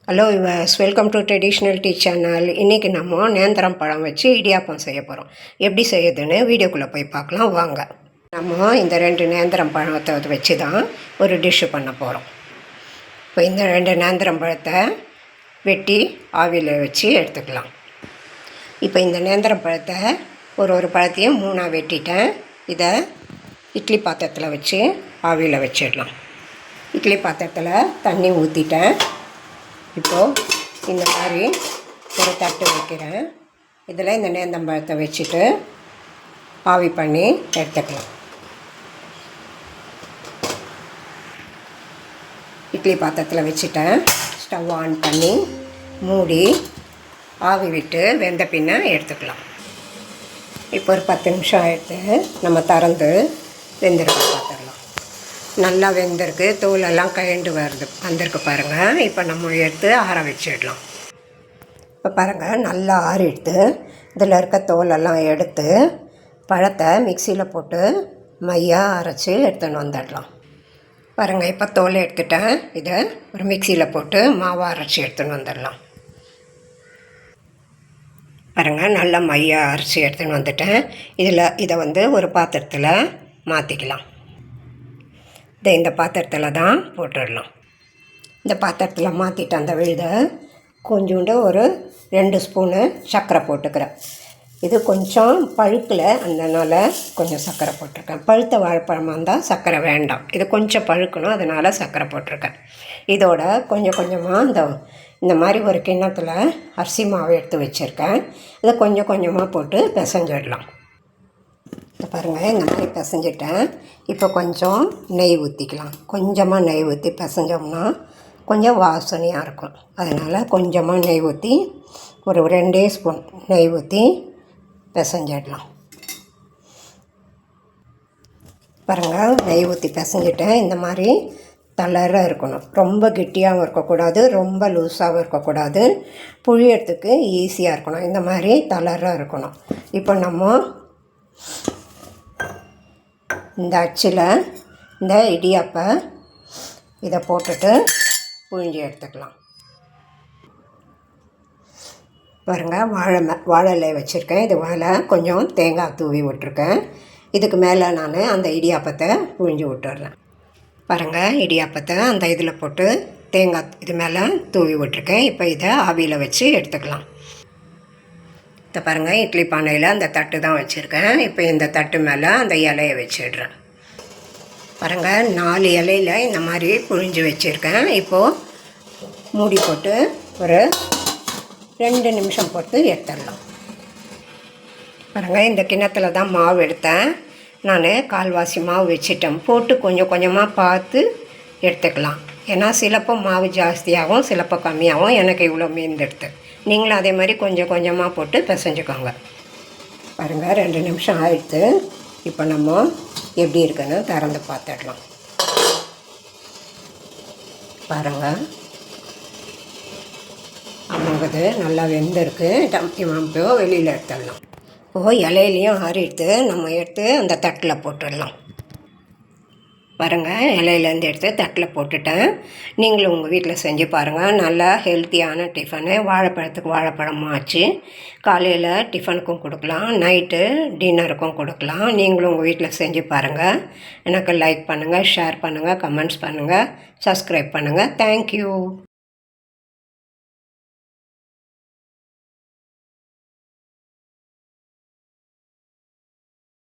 Hello viewers, welcome to traditional tea channel. இன்றைக்கி நம்ம நேந்திரம் பழம் வச்சு இடியாப்பம் செய்ய போகிறோம். எப்படி செய்யுதுன்னு வீடியோக்குள்ளே போய் பார்க்கலாம் வாங்க. நம்ம இந்த 2 நேந்திரம் பழத்தை வச்சு தான் ஒரு டிஷ்ஷு பண்ண போகிறோம். இப்போ இந்த 2 நேந்திரம் பழத்தை வெட்டி ஆவியில் வச்சு எடுத்துக்கலாம். இப்போ இந்த நேந்திரம் பழத்தை ஒரு பழத்தையும் 3ஆக வெட்டிட்டேன். இதை இட்லி பாத்திரத்தில் வச்சு ஆவியில் வச்சிடலாம். இட்லி பாத்திரத்தில் தண்ணி ஊற்றிட்டேன். இப்போது இந்த மாதிரி ஒரு தட்டு வைக்கிறேன். இதில் இந்த நேந்தம்பழத்தை வச்சுட்டு ஆவி பண்ணி எடுத்துக்கலாம். இட்லி பாத்திரத்தில் வச்சுட்டேன். ஸ்டவ் ஆன் பண்ணி மூடி ஆவி விட்டு வெந்த பின்ன எடுத்துக்கலாம். இப்போ ஒரு 10 நிமிஷம் எடுத்து நம்ம திறந்து வெந்திருக்கு பார்த்துடலாம். நல்லா வெந்திருக்கு, தோலெல்லாம் கழண்டு வந்திருக்கு பாருங்கள். இப்போ நம்ம எடுத்து ஆற வச்சிடலாம். இப்போ பாருங்கள், நல்லா ஆறிடுத்து. இதில் இருக்க தோலெல்லாம் எடுத்து பழத்தை மிக்சியில் போட்டு மையாக அரைச்சி எடுத்துன்னு வந்துடலாம். பாருங்கள், இப்போ தோலை எடுத்துட்டேன். இதை ஒரு மிக்சியில் போட்டு மாவாக அரைச்சி எடுத்துன்னு வந்துடலாம். பாருங்கள், நல்லா மையாக அரைச்சி எடுத்துன்னு வந்துட்டேன். இதை ஒரு பாத்திரத்தில் மாற்றிக்கலாம். இந்த பாத்திரத்தில் தான் போட்டுடலாம். இந்த பாத்திரத்தில் மாற்றிட்டு அந்த விழுதை கொஞ்சோண்டு ஒரு 2 ஸ்பூனு சர்க்கரை போட்டுக்கிறேன். இது கொஞ்சம் பழுக்கில், அதனால் கொஞ்சம் சர்க்கரை போட்டிருக்கேன். பழுத்த வாழைப்பழமாக இருந்தால் சர்க்கரை வேண்டாம். இது கொஞ்சம் பழுக்கணும், அதனால் சர்க்கரை போட்டிருக்கேன். இதோட கொஞ்சம் கொஞ்சமாக இந்த மாதிரி ஒரு கிண்ணத்தில் அரிசி மாவு எடுத்து வச்சுருக்கேன். இதை கொஞ்சம் கொஞ்சமாக போட்டு பிசைஞ்சிடலாம். இப்போ பாருங்கள், இந்த மாதிரி பிசைஞ்சிட்டேன். இப்போ கொஞ்சம் நெய் ஊற்றிக்கலாம். கொஞ்சமாக நெய் ஊற்றி பிசைஞ்சோம்னா கொஞ்சம் வாசனையாக இருக்கும். அதனால் கொஞ்சமாக நெய் ஊற்றி ஒரு 2 ஸ்பூன் நெய் ஊற்றி பிசைஞ்சிடலாம். பாருங்கள், நெய் ஊற்றி பிசைஞ்சிட்டேன். இந்த மாதிரி தளராக இருக்கணும். ரொம்ப கெட்டியாகவும் இருக்கக்கூடாது, ரொம்ப லூஸாகவும் இருக்கக்கூடாது. புழியறதுக்கு ஈஸியாக இருக்கணும். இந்த மாதிரி தளராக இருக்கணும். இப்போ நம்ம இந்த அச்சில் இந்த இடியாப்பை இதை போட்டுட்டு புழிஞ்சி எடுத்துக்கலாம். பாருங்கள், வாழை இலை வச்சுருக்கேன். இது மேலே கொஞ்சம் தேங்காய் தூவி விட்டுருக்கேன். இதுக்கு மேலே நான் அந்த இடியாப்பத்தை புழிஞ்சி விட்டுறேன். பாருங்கள், இடியாப்பத்தை அந்த இதில் போட்டு தேங்காய் இது மேலே தூவி விட்டுருக்கேன். இப்போ இதை ஆவியில் வச்சு எடுத்துக்கலாம். இதை பாருங்கள், இட்லி பானையில் அந்த தட்டு தான் வச்சுருக்கேன். இப்போ இந்த தட்டு மேலே அந்த இலையை வச்சிடுறேன். பாருங்கள், 4 இலையில் இந்த மாதிரி புழிஞ்சு வச்சுருக்கேன். இப்போது மூடி போட்டு ஒரு 2 நிமிஷம் போட்டு எடுத்துடலாம். பாருங்கள், இந்த கிண்ணத்தில் தான் மாவு எடுத்தேன். நான் கால்வாசி மாவு வச்சிட்டேன். போட்டு கொஞ்சம் கொஞ்சமாக பார்த்து எடுத்துக்கலாம். ஏன்னா சிலப்போ மாவு ஜாஸ்தியாகவும் சிலப்போ கம்மியாகவும். எனக்கு இவ்வளோ மீந்தெடுத்து, நீங்களும் அதே மாதிரி கொஞ்சம் கொஞ்சமாக போட்டு பிசைஞ்சுக்கோங்க. பாருங்கள், 2 நிமிஷம் ஆயிடுத்து. இப்போ நம்ம எப்படி இருக்குன்னு திறந்து பார்த்துடலாம். பாருங்கள், ஆமாங்குது, நல்லா வெந்திருக்கு. இப்போ வெளியில் எடுத்துடலாம். இப்போது இலையிலையும் ஆறிடுத்து. நம்ம எடுத்து அந்த தட்டில் போட்டுடலாம். பாருங்கள், இலையிலேருந்து எடுத்து தட்டில் போட்டுட்டேன். நீங்களும் உங்கள் வீட்டில் செஞ்சு பாருங்கள். நல்லா ஹெல்த்தியான டிஃபனு. வாழைப்பழத்துக்கு வாழைப்பழமும் ஆச்சு. காலையில் டிஃபனுக்கும் கொடுக்கலாம், நைட்டு டின்னருக்கும் கொடுக்கலாம். நீங்களும் உங்கள் வீட்டில் செஞ்சு பாருங்கள். எனக்கு லைக் பண்ணுங்கள், ஷேர் பண்ணுங்கள், கமெண்ட்ஸ் பண்ணுங்கள், சப்ஸ்கிரைப் பண்ணுங்கள். தேங்க்யூ.